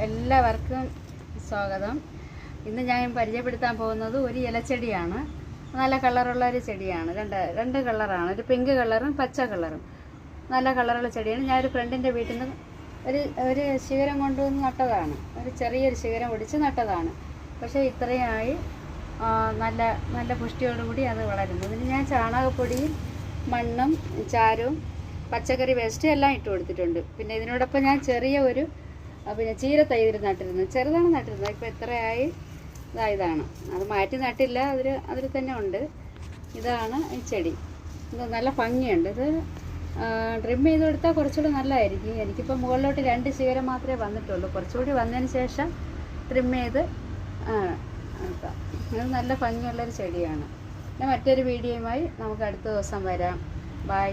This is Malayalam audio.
എല്ലാവർക്കും സ്വാഗതം. ഇന്ന് ഞാൻ പരിചയപ്പെടുത്താൻ പോകുന്നത് ഒരു ഇലച്ചെടിയാണ്. നല്ല കളറുള്ള ഒരു ചെടിയാണ്. രണ്ട് കളറാണ്, ഒരു പിങ്ക് കളറും പച്ച കളറും. നല്ല കളറുള്ള ചെടിയാണ്. ഞാനൊരു ഫ്രണ്ടിൻ്റെ വീട്ടിൽ നിന്ന് ഒരു ശിഖരം കൊണ്ടുവന്ന് നട്ടതാണ്. ഒരു ചെറിയൊരു ശിഖരം ഒടിച്ച് നട്ടതാണ്. പക്ഷേ ഇത്രയായി നല്ല നല്ല പുഷ്ടിയോടുകൂടി അത് വളരുന്നു. ഇതിന് ഞാൻ ചാണകപ്പൊടിയും മണ്ണും ചാരവും പച്ചക്കറി വേസ്റ്റ് എല്ലാം ഇട്ട് കൊടുത്തിട്ടുണ്ട്. പിന്നെ ഇതിനോടൊപ്പം ഞാൻ ചെറിയ ഒരു ചീര തൈ നട്ടിരുന്നു. ചെറുതാണ് നട്ടിരുന്നത്. ഇപ്പോൾ എത്രയായി ഇതാണ്. അത് മാറ്റി നട്ടില്ല, അതിൽ തന്നെ ഉണ്ട്. ഇതാണ് ഈ ചെടി. ഇത് നല്ല ഭംഗിയുണ്ട്. ഇത് ട്രിം ചെയ്ത് കൊടുത്താൽ കുറച്ചുകൂടി നല്ലതായിരിക്കും. എനിക്കിപ്പോൾ മുകളിലോട്ട് 2 ശിഖരം മാത്രമേ വന്നിട്ടുള്ളൂ. കുറച്ചുകൂടി വന്നതിന് ശേഷം ട്രിം ചെയ്ത് എടുക്കാം. ഇത് നല്ല ഭംഗിയുള്ളൊരു ചെടിയാണ്. പിന്നെ മറ്റൊരു വീഡിയോയുമായി നമുക്ക് അടുത്ത ദിവസം വരാം. ബൈ.